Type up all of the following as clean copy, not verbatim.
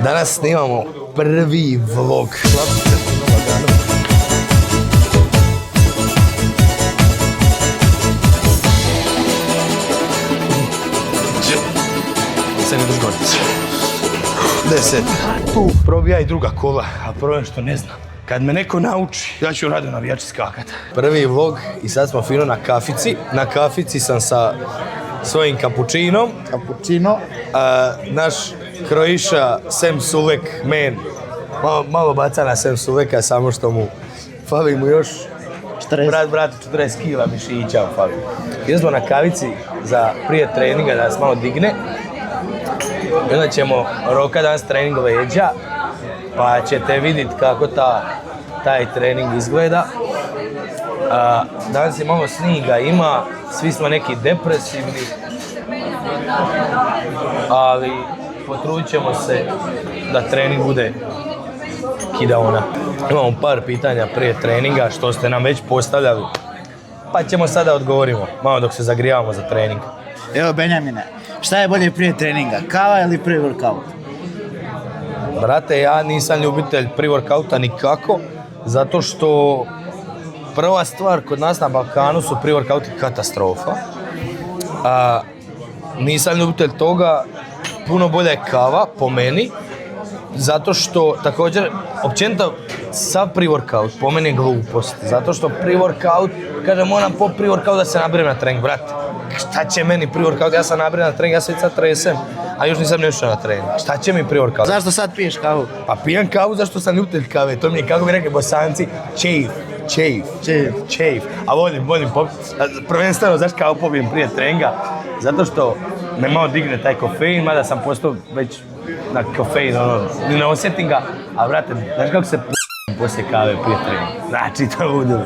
Danas snimamo prvi vlog. Sad ne drži gordice. 10. Tu probija i druga kola, a problem što ne znam. Kad me neko nauči, ja ću rado navijači skakat. Prvi vlog i sad smo fino na kafici. Na kafici sam sa svojim kapućinom. Kapućino. Naš Kroiša, Sem Sulek, men. Malo baca na Sem Suleka, samo što mu fali mu još 40 kila mišića fali. Idemo smo na kavici za prije treninga da nas malo digne. I onda ćemo roka danas trening leđa, pa ćete vidjeti kako taj trening izgleda. Danas je malo sniga ima, svi smo neki depresivni, ali potrudit ćemo se da trening bude kidaona. Imamo par pitanja prije treninga što ste nam već postavljali, pa ćemo sada odgovorimo, malo dok se zagrijavamo za trening. Evo Benjamine, šta je bolje prije treninga, kava ili pre-workout? Brate, ja nisam ljubitelj pre-workouta nikako, zato što prva stvar kod nas na Balkanu su pre-workouti katastrofa. Nisam ljubitelj toga, puno bolja je kava, po meni, zato što također, općenito, sav pre-workout po meni je glupost, zato što pre-workout, kažem, moram po pre-workout da se nabiram na trening, brate. Šta će meni pre-workout, ja sam nabiram na trening, ja sad tresem, a još nisam nešao na trening. Šta će mi pre-workout? Zašto sad piješ kavu? Pa pijem kavu zašto sam ljubitelj kave, to mi je, kako bi rekli Bosanci, čeif. A volim, prvenstveno zašto kavu popijem prije treninga, zato što me malo digne taj kofein, mada sam postao već na kofein, ni ne osjetim ga, a brate, znaš kako se poslije kave prije treninga, znači to je udilo.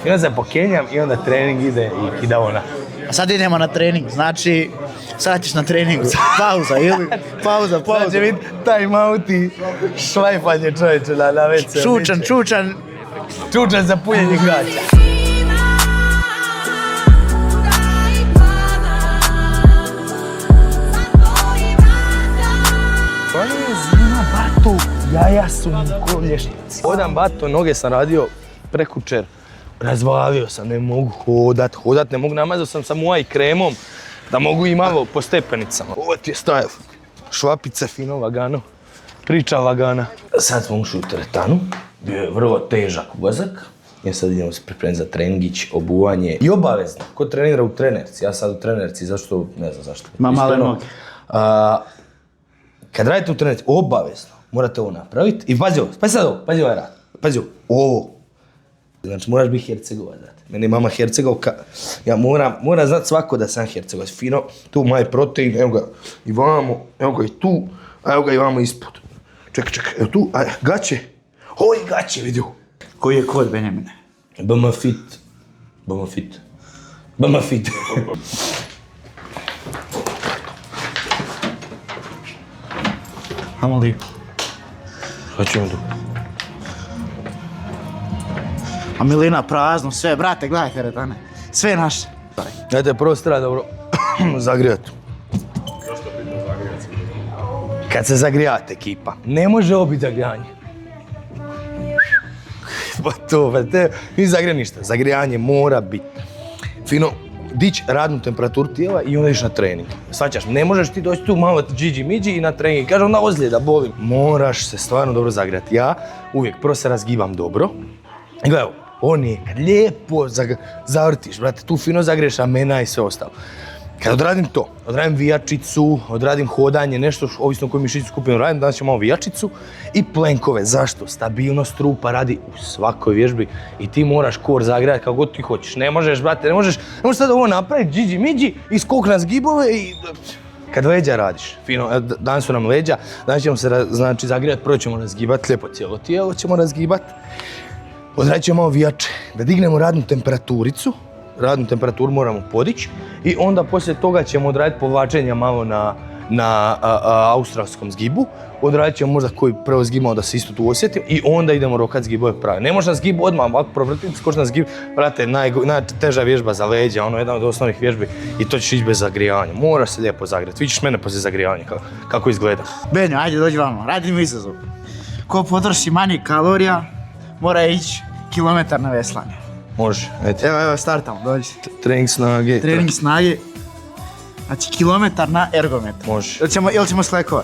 I onda se pokenjam i onda trening ide i kidaona. A sad idemo na trening, znači sad ćeš na treningu, pauza ili? Pauza. Sad će biti time out i šlajfanje čovječe na WC. Čučan za punjenje gaća. Ovo je zima, bato, jaja su ko lješnici. Hodam bato, noge sam radio prekučer. Razvalio sam, ne mogu hodat ne mogu, namazao sam samo i kremom da mogu i malo po stepenicama. Ovo ti je stajal, švapice fino, lagano, priča lagana. Sad smo ušli u teretanu, bio je vrlo težak ulazak. Ja sad idemo se pripremiti za treningić, obuvanje i obavezno. Ko trenira u trenerci, ja sad u trenerci, zašto, ne znam zašto. Ma male noge. Kad radite u trenerci, obavezno morate ovo napraviti i pazi ovaj rad, pazi ovo. Znači moraš biti Hercegovac, znate. Meni je mama Hercegovka, ja moram znati svako da sam Hercegovac. Fino, tu maj protein, evo ga i vamo, evo ga i tu, a evo ga i vamo ispod. Čekaj, evo tu, a gaće. Oj, gaće, vidio. Koji je kod, Benjamine? BMFIT. Hamo li? Šta ćemo tu? A Milina prazno, sve, brate, gledaj teretane, sve je naše. Dajte, prvo se treba dobro zagrijati. Zašto bitno zagrijati? Kad se zagrijate, ekipa, ne može ovo biti zagrijanje. Pa to, nije zagrije ništa. Zagrijanje mora biti. Fino, dići radnu temperaturu tijela i onda iš na trening. Svaćaš, ne možeš ti doći tu malo džiđi-miđi i na trening. Kaže, onda ozljeda, boli. Moraš se stvarno dobro zagrijati. Ja uvijek prvo se razgibam dobro. I gledaj, on je kad lijepo zavrtiš, brate, tu fino zagriješ amena i sve ostalo. Kad odradim to, odradim vijačicu, odradim hodanje, nešto, ovisno koju mišiću skupinu radim, danas ćemo malo vijačicu i plenkove. Zašto? Stabilnost trupa radi u svakoj vježbi i ti moraš kor zagrijati kako god ti hoćeš. Ne možeš, brate, ne možeš sad ovo napraviti, džiđi-miđi i skok na zgibove i... Kad leđa radiš, fino, danas su nam leđa, danas ćemo se zagrijati, prvo ćemo razgibati, lijepo cijelo tijelo ćemo razgibati. Odradit ćemo malo vijače, da dignemo radnu temperaturicu, radnu temperaturu moramo podići i onda poslije toga ćemo odraditi povlačenja malo na australskom zgibu, odradit ćemo možda koji prvo zgibamo da se isto tu osjetim i onda idemo rokat zgibove prave. Ne može na zgib odmah ovako provrtiti, skoči na zgib, brate, najteža vježba za leđa, ono jedna od osnovnih vježbi i to ćeš ići bez zagrijanja. Moraš se lijepo zagrijati, vi ćeš mene poslije zagrijanja kako izgleda. Benjo, ajde dođi vamo, radimo izazov. Ko potroši manje kalorija, mora ići kilometar na veslanje. Može, ajde. Evo, startamo, dođi. Trening snage. Trening snage, znači kilometar na ergometar. Može. Ili ćemo sklekove?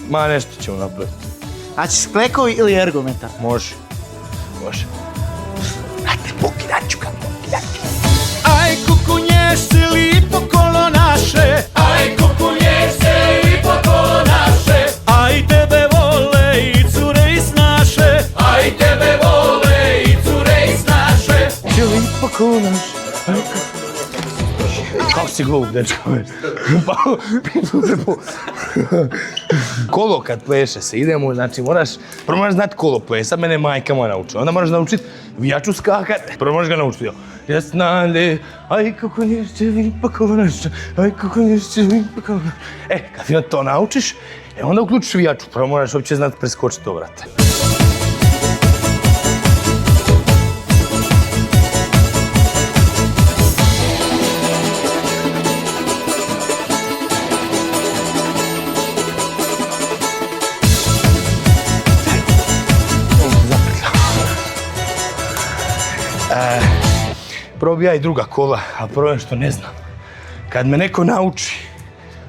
Ma nešto ćemo napraviti. Znači sklekovi ili ergometar? Može. Može. Brate, pokidat ću ga, pokidat ću. Aj kukunješ se lipo kolo naše, aj kukunješ se lipo kolo naše, aj tebe vole i cure iz naše, aj tebe vole i cure iz naše. Lipo konaš. Kako si glup, dečko? Kolo kad pleše se, idemo, znači prvo moraš znati kolo pleše, sad mene majka moja naučila, onda moraš naučiti vijaču skakat, prvo moraš ga naučiti, jasnale, aj kako nješće lipa konaš, aj kako nješće lipa konaš. Kad ti to naučiš, onda uključiš vijaču, prvo moraš uopće znati preskočiti to, brate. Prvo bi ja i druga kola, a prvo je što ne znam. Kad me neko nauči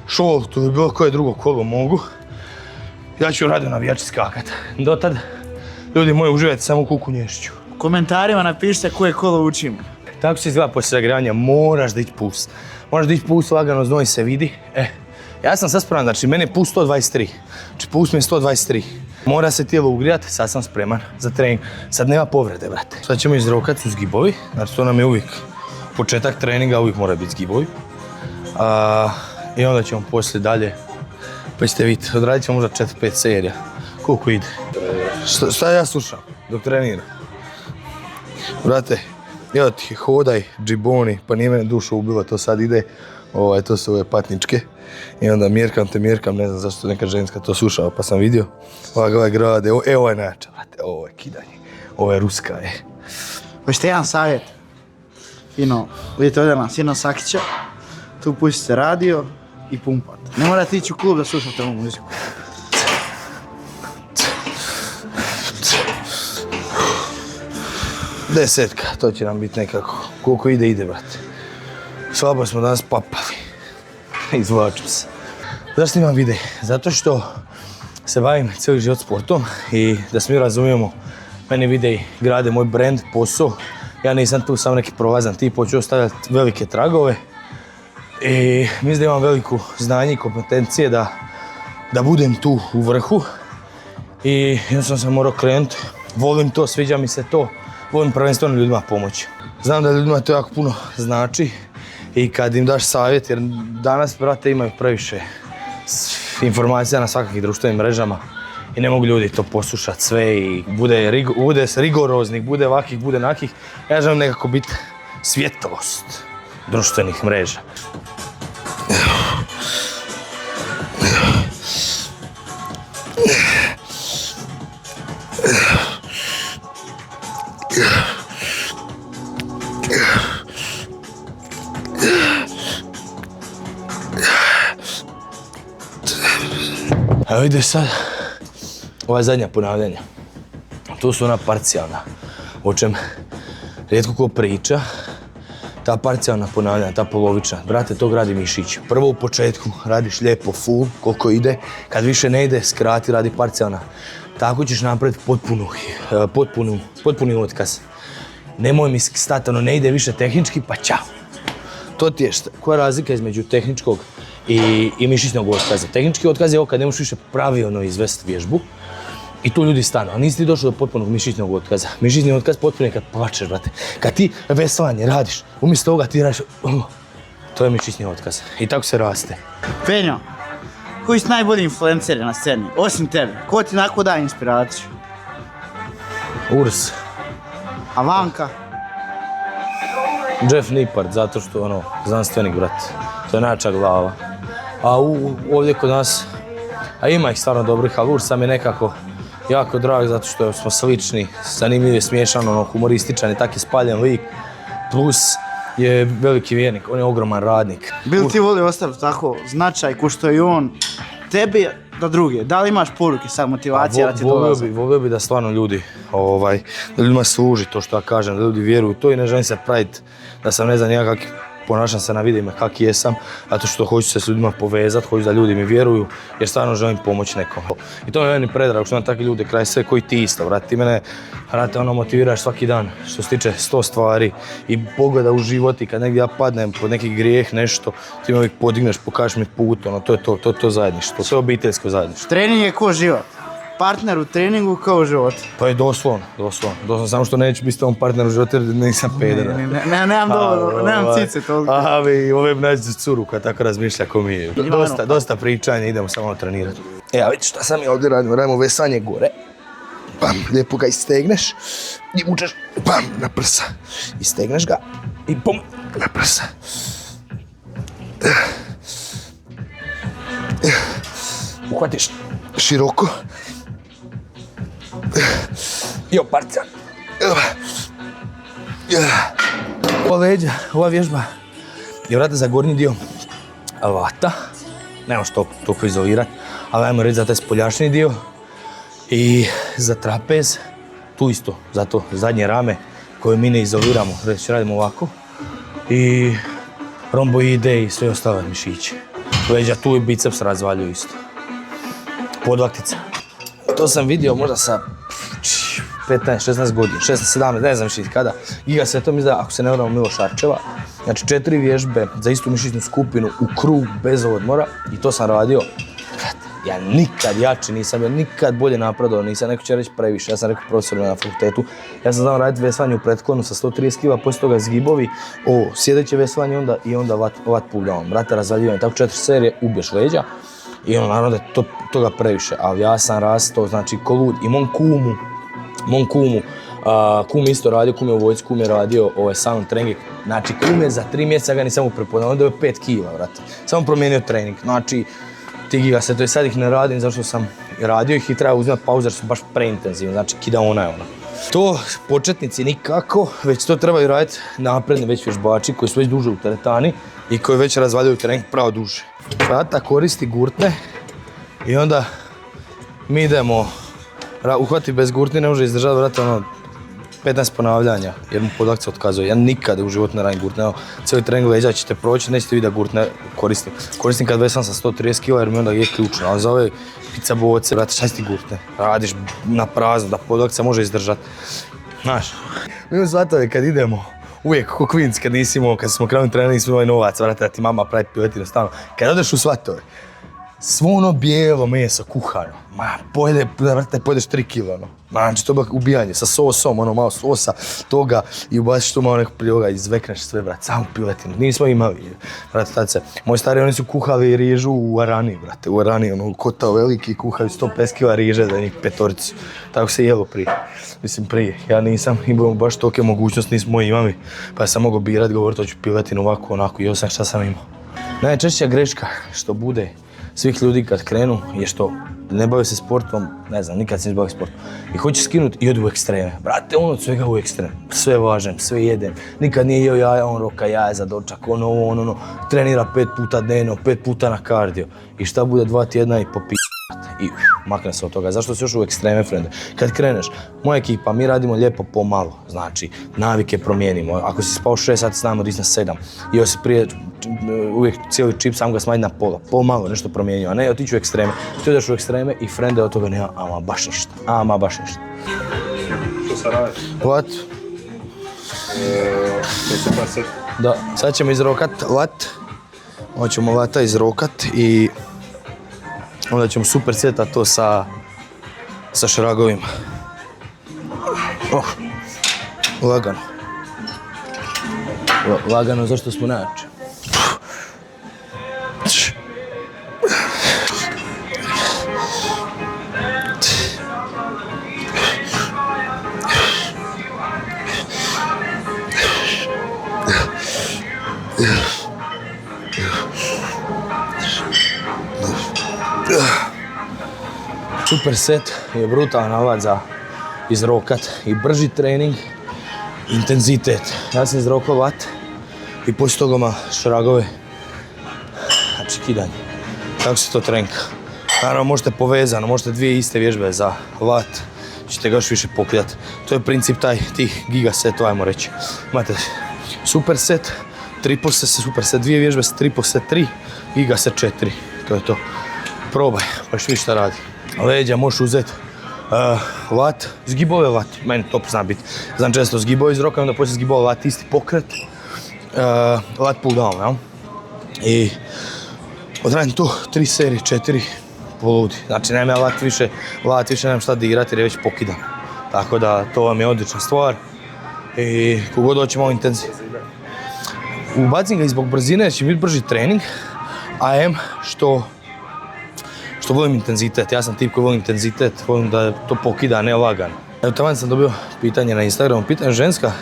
šoltu ili bilo koje drugo kolo mogu, ja ću rado na vijači skakat. Dotad, ljudi moji, uživajte samo u kukunješću. U komentarima napišite koje kolo učimo. Tako se izgleda poslije zagrijanja, moraš dići puls. Moraš dići puls, lagano znoj se vidi. Ja sam sad spreman, znači mene je puls 123. Znači puls mi je 123. Mora se tijelo ugrijati, sad sam spreman za trening. Sad nema povrede, brate. Sad ćemo izrokat su zgibovi, znači to nam je uvijek početak treninga, uvijek mora biti zgibovi. I onda ćemo poslije dalje, pa ćete vidjeti, odradit ćemo možda 4-5 serija. Koliko ide? Šta ja slušam dok treniram? Brate, evo ti hodaj, džiboni, pa nije mene dušu ubilo, to sad ide. To su ove patničke. I onda mjerkam, ne znam zašto neka ženska to slušala, pa sam vidio. Ovaj grade, ovo je najjača, brate, ovo je kidanje. Ovo je ruska, Hoćete jedan savjet? Fino, vidite ovdje na Sina Sakića, tu pustite radio i pumpat. Ne morate ići u klub da slušate ovu muziku. Desetka, to će nam biti nekako. Koliko ide, brate. Slabo smo danas papali. Izvlačim se. Zašto imam videj? Zato što se bavim cijeli život sportom i da svi razumijemo, meni videi grade moj brand, posao. Ja nisam tu samo neki prolazan tip, hoću ostavljati velike tragove. I mislim da imam veliko znanje i kompetencije da budem tu u vrhu. I jednostavno sam morao krenuti. Volim to, sviđa mi se to. Volim prvenstveno ljudima pomoći. Znam da ljudima to jako puno znači. I kad im daš savjet, jer danas, brate, imaju previše informacija na svakakvih društvenim mrežama i ne mogu ljudi to poslušati sve i bude rigoroznih, bude ovakih, bude nakih. Ja želim nekako biti svjetlost društvenih mreža. Evo ide sad ova zadnja ponavljanja. Tu su ona parcijalna, o čem rijetko ko priča. Ta parcijalna ponavljanja, ta polovična, brate, to gradi mišić. Prvo u početku radiš lijepo full, koliko ide. Kad više ne ide, skrati, radi parcijalna. Tako ćeš napraviti potpuni otkaz. Nemoj mi stati, ono ne ide više tehnički, pa čao. To ti je koja je razlika između tehničkog i mišićnog otkaza. Tehnički otkaz je ovo kad ne možeš više pravilno izvesti vježbu i tu ljudi stanu, ali nisi ti došao do potpunog mišićnog otkaza. Mišićni otkaz potpuno je kad plačeš, brate. Kad ti veslanje radiš, umjesto toga ti radiš, to je mišićni otkaz. I tako se raste. Penjo, koji su najbolji influenceri na sceni, osim tebe? Ko ti onako daje inspiraciju? Urs. A Vanka? Jeff Nippard, zato što znanstvenik, brate. To je najjača glava. A ovdje kod nas, a ima ih stvarno dobrih, ali Urs sam je nekako jako drag zato što smo slični, zanimljiv je, smiješan, ono, humorističan i tak je spaljen lik. Plus je veliki vjernik, on je ogroman radnik. Bil ti volio ostaviti tako značaj ko što je on tebi do druge? Da li imaš poruke sad, motivacija da ti dolaze? Volio bi da stvarno ljudi, da ljudima služi to što ja kažem, da ljudi vjeruju u to i ne želim se praviti da sam ne znam ja kak ponašam se na videima kak jesam, zato što hoću se s ljudima povezati, hoću da ljudi mi vjeruju, jer stvarno želim pomoći nekom. I to je meni predrago što imam takvi ljude kraj sve koji ti isto, brate, ti mene, brate, ono motiviraš svaki dan što se tiče 100 stvari i pogleda u život i kad negdje ja padnem pod neki grijeh, nešto, ti me uvijek podigneš, pokažeš mi put, ono, to je to zajedništvo, to je obiteljsko zajedništvo. Trening je ko život. Partner u treningu kao u životu. Pa je doslovno, samo što neću biti s tom partneru u životu jer nisam peder. Nemam dovoljno, nemam cice toliko. Ove bi naći curu koja tako razmišlja ko mi je. Dosta pričanja, idemo samo trenirati. A vidite šta sam ja ovdje radimo vesanje gore. Pam, lijepo ga istegneš i vučeš, pam, na prsa. Istegneš ga i pum, na prsa. Uhvatiš široko. Jo, parca. Ova leđa, ova vježba je vrata za gornji dio vata. Nemo što toliko izolirati, ali ajmo reći za taj spoljašnji dio. I za trapez, tu isto, zato zadnje rame koje mi ne izoliramo, reći radimo ovako. I romboide i sve ostale mišiće. Leđa tu i biceps razvaljuju isto. Podlaktica. To sam vidio možda sa 15-16 godina, 16-17, ne znam više kada. Giga se to mi zda, ako se ne vramo, Miloš Arčeva. Znači 4 vježbe za istu mišićnu skupinu u krug bez odmora i to sam radio. Ja nikad jači nisam, ja nikad bolje napredovao, nisam, neko će reći previše, ja sam rekao profesorima na fakultetu. Ja sam znao raditi veslanje u pretklonu sa 130 kg, poslije toga zgibovi, sjedeće veslanje i onda vat pull down, vrata razvaljivanje, tako 4 serije, ubiješ leđa. I ono, naravno da je toga previše, ali ja sam rastao, znači, ko lud. I mom kumu, kum isto radio, kum je u vojsci, kum je radio sa mnom trening. Znači, kum je za 3 mjeseca ga nisam prepoznao, onda je 5 kila, vrati. Samo promijenio trening, znači, ti giga se, to je sad ih ne radim, zašto sam radio ih i treba uzimati pauze jer su baš preintenzivni, znači, kida ona je ona. To početnici nikako, već to trebaju raditi napredni već vježbači koji su već duže u teretani i koji već razvaljaju trening pravo duže. Vrata koristi gurtne i onda mi idemo, uhvati bez gurtne ne može izdržati vrata ono 15 ponavljanja jer mu podlaktica otkazuje. Ja nikad u životu ne radim gurtne, cijeli trening leđa ćete proći, nećete vidjeti da gurtne koristim. Koristim kad vesam sa 130 kg jer mi onda je ključno, ali za ove pizza boce, vrata, šta si ti gurtne? Radiš na prazno, da podlaktica može izdržati. Znaš, mi u svatove kad idemo, uvijek ko klinci kad nisi imao, kad smo krenuli trenirati nismo imali novac, vrata, da ti mama pravi piletinu stalno. Kad odeš u svatove, svo ono bijelo meso kuhano, pojedeš 3 kilo, ono. Znači, to je ubijanje sa sosom, ono malo sosa toga i ubaciš tu malo nekog pljoga i izvekneš sve, brate, samo piletinu. Nismo imali, brate, tad se. Moji stari, oni su kuhali rižu u Arani, brate, u Arani, ono, kotao veliki, kuhaju 150 kila riže za njih 5. Tako se jelo prije. Mislim, prije. Ja nisam imao baš tolike mogućnosti, nismo imali, pa sam mogao birat, govorit, hoću piletinu ovako, onako, jeo sam šta sam imao. Najčešća greška što bude svih ljudi kad krenu je što ne bave se sportom, ne znam, nikad se ne bave sportom i hoće skinuti i odu u ekstreme. Brate, on od svega u ekstrem, sve važem, sve jedem, nikad nije jeo jaja, on roka jaja za dočak, ono, trenira 5 puta dnevno, 5 puta na kardio i šta bude 2 tjedna i popi i makne se od toga. Zašto si još u ekstreme, frende? Kad kreneš, moja ekipa, mi radimo lijepo pomalo, znači navike promijenimo. Ako si spao 6 sati s nama, odi na 7, jeo si prije uvijek cijeli čip, sam ga smanji na pola, pomalo nešto promijenio, a ne otići u ekstreme. Ti odeš u ekstreme i frende od toga nema ama baš ništa. Što sad radiš? Lat. To se pa set. Da, sad ćemo izrokat lat. Hoćemo lata izrokat i onda ćemo super sjetat to sa šragovima. Lagano. Lagano, zašto smo najjači. Superset je brutalan alat za izrokat i brži trening, intenzitet. Ja sam izrokao vat i poslije toga ma šragove, znači kidanje. Tako se to trenka. Naravno možete povezano, možete dvije iste vježbe za vat, ćete ga još više pokidati. To je princip tih gigasetova, ajmo reći. Imate superset, triple set, superset, dvije vježbe, triple set 3, gigaset 4. To je to. Probaj, pa još vidiš šta radi. Leđa možeš uzeti vat, zgibove vat, meni to zna biti. Znam često zgibove iz roka, onda poslije zgibove vat, isti pokret, lat pull down, jel? I odradim tu 3 serije, 4, poludi. Znači nema ja lat više nemam šta dirati jer je već pokidan. Tako da to vam je odlična stvar i kogod hoće malo intenzije. Ubacim ga i zbog brzine jer će biti brži trening, a što volim intenzitet. Ja sam tip koji volim intenzitet, volim da to pokida, a ne lagano. Evo taman sam dobio pitanje na Instagramu, pitanje ženska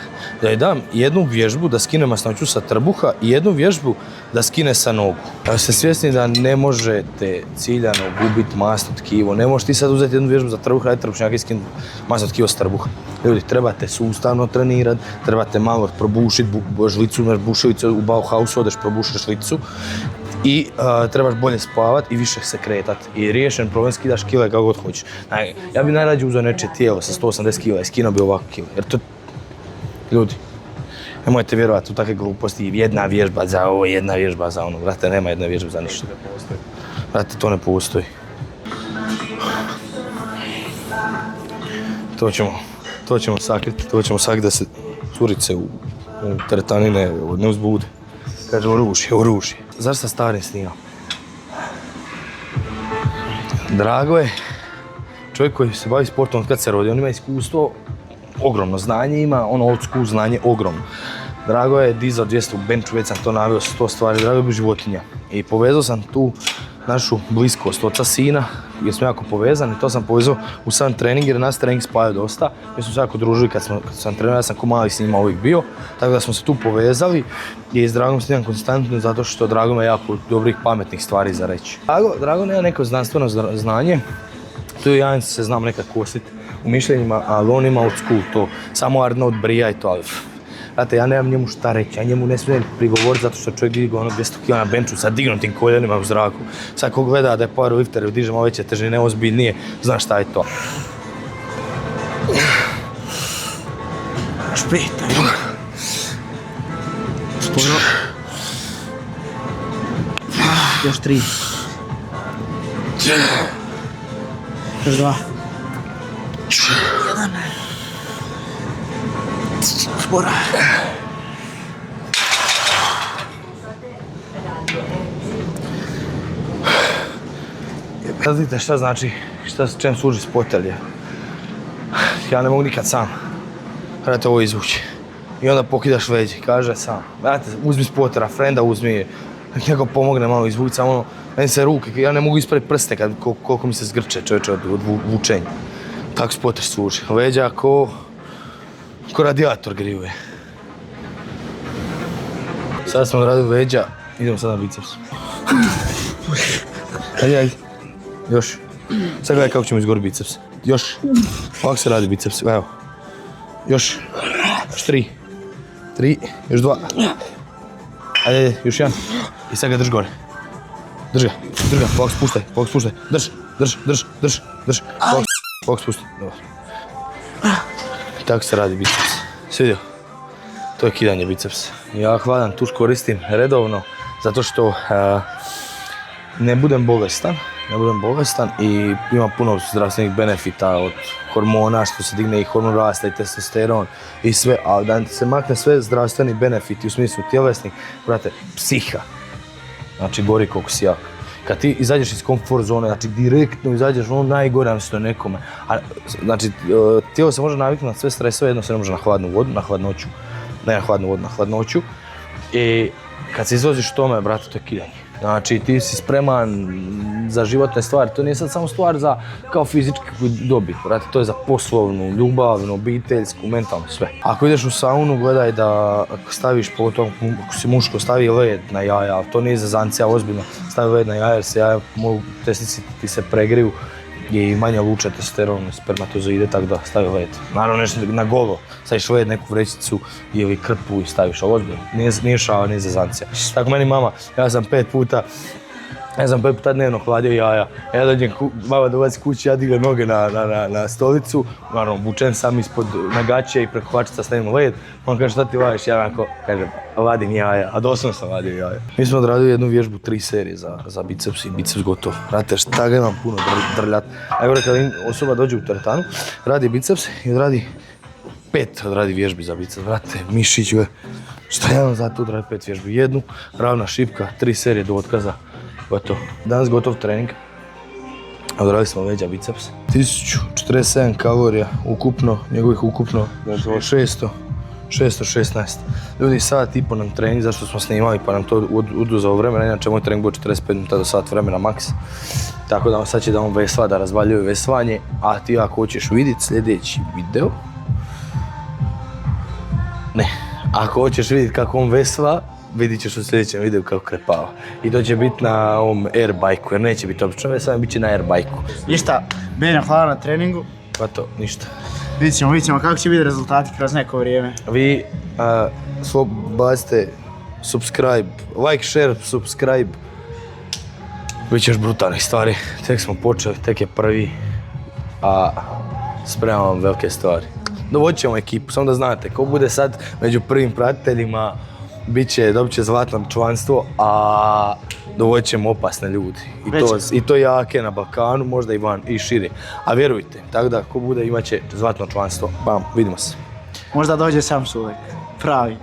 da joj dam jednu vježbu da skine masnoću sa trbuha i jednu vježbu da skine sa nogu. Evo ste svjesni da ne možete ciljano gubiti masno tkivo, ne možete ti sad uzeti jednu vježbu za trbuh, raditi trbušnjaka i skinuti masno tkivo s trbuha. Ljudi, trebate sustavno trenirati, trebate malo probušiti žlicu, imaš buševicu u Bauhausu, odeš probušiš žlicu i trebaš bolje spavati i više se kretati. I riješen problem, skidaš kile kako god hoćeš. Ja bi najrađe uzeo nečije tijelo sa 180 kila i skinuo bi ovako kile. Jer to, ljudi, nemojte vjerovati u takve gluposti, jedna vježba za ovo, jedna vježba za ono. Brate, nema jedne vježbe za ništa. Brate, to ne postoji. To ćemo sakriti, da se curice u teretanine ne uzbude. Kažemo ruši. Zašto sa starim snimam? Drago je, čovjek koji se bavi sportom od kad se rodi, on ima iskustvo, ogromno znanje ima, ono old school znanje ogromno. Drago je dizao 200 u benchu, već sam to naveo 100 stvari, Drago je bio životinja. I povezao sam tu našu bliskost, oca sina, jer smo jako povezani, to sam povezao u sam trening jer nas trening spajao dosta. Mi smo se jako družili kad sam trenirao, ja sam ko mali s njima uvijek bio, tako da smo se tu povezali i s Dragom snimam konstantno zato što Drago ima jako dobrih, pametnih stvari za reći. Drago nema neko znanstveno znanje, tu ja se znam nekad kositi u mišljenjima, ali on ima old school to, samo Arnold brija i to, ali znate, ja nemam njemu šta reći, ja njemu ne smijem prigovoriti zato što čovjek digo ono 200 kg na benchu sa dignutim koljenima u zraku. Sad ko gleda da je powerlifter i diže malo veće težine, ozbiljnije, znaš šta je to. Još 5, ajmo. Sporo. Još 3. Još 2. 1. Sporo. Znate šta znači, čem služi spotelje? Ja ne mogu nikad sam. Trebate ovo izvući. I onda pokidaš leđe, kaže sam. Znate, uzmi spotera, frenda uzmi, nek neko pomogne malo izvući, samo ono, meni se ruke, ja ne mogu ispraviti prste koliko mi se zgrče čovječe od vučenja. Tako spoter služi. Leđa ko radijator grijuje. Sad smo odradili leđa, idemo sad na biceps. Ajde. Još. Sad gledaj kako ćemo izgoriti biceps. Još. Ovako se radi biceps, evo. Još 3. Još 2. Ajde, još 1. I sad ga drž gore. Drž ga, ovako spuštaj. Drž. Ovako spuštaj, dobro. Tako se radi biceps. Svidio? To je kidanje bicepsa. Ja hladan tuš koristim redovno zato što ne budem bolestan i ima puno zdravstvenih benefita od hormona, što se digne i hormon rasta i testosteron i sve, ali da se makne sve zdravstveni benefiti u smislu tjelesnih, brate, psiha, znači gori koliko si jak. Kad ti izađeš iz komfort zone, znači direktno izađeš ono najgore što je nekome, znači tijelo se može naviknuti na sve stresove, jedno se ne može na hladnu vodu, na hladnoću, ne na hladnu vodu, na hladnoću i kad se izvoziš tome, brate, to je kidanje. Znači ti si spreman za životne stvari, to nije sad samo stvar za kao fizičku dobit, brate, to je za poslovnu, ljubavnu, obiteljsku, mentalnu, sve. Ako ideš u saunu, gledaj da staviš pogotovo, ako si muško, stavi led na jaja, ali to nije za zancija ozbiljno, stavi led na jaja jer se jaja mogu, tesnici ti se pregriju je i manje luče testosteron, spermatozoide, tako da stavi led. Naravno nešto na golo, staviš led, neku vrećicu ili krpu i staviš ovo ozbiljno. Nije šava, nije zezancija. Tako meni mama, ja sam 5 puta dnevno hladio jaja. Ja dođem, mama dolazi kući, ja digam noge na stolicu, naravno vučen sam ispod nagače i preko hlačica stavim led. On kaže šta ti vadiš, ja onako kažem vadim jaja, a doslovno sam vadio jaja. Mi smo odradili jednu vježbu 3 serije za biceps i biceps gotov. Znate šta ga imam puno drljat. A evo kada osoba dođe u teretanu, radi biceps i odradi vježbi za biceps. Vrate, mišić, šta ja vam za to odradi 5 vježbi? Jednu, ravna šipka, 3 serije do otkaza. Gotovo. Danas gotov trening. Odradili smo leđa biceps. 1047 kalorija ukupno, njegovih ukupno 616. Ljudi, sat i po nam trening, zašto smo snimali pa nam to oduzelo vremena, inače moj trening bio 45 minuta do sat vremena maks. Tako da sad će da on vesla, da razvaljuje veslanje, a ti ako hoćeš vidjeti sljedeći video, ako hoćeš vidjeti kako on vesla, vidit ćeš u sljedećem videu kako krepava. I to će biti na ovom airbike-u, jer neće biti obično vesla, bit će na airbike-u. Ništa, Benja, hvala na treningu. Pa to, ništa. Vidit ćemo kako će biti rezultati kroz neko vrijeme. Vi bacite subscribe, like, share, subscribe. Biće još brutalnih stvari. Tek smo počeli, tek je prvi, a spremamo vam velike stvari. Dovodit ćemo ekipu, samo da znate, ko bude sad među prvim pratiteljima, dobit će zlatno članstvo, a dovodit ćemo opasne ljudi. I to jake na Balkanu, možda i van, i šire. A vjerujte, tako da ko bude imat će zlatno članstvo. Bam, vidimo se. Možda dođe sam Sulek, pravi.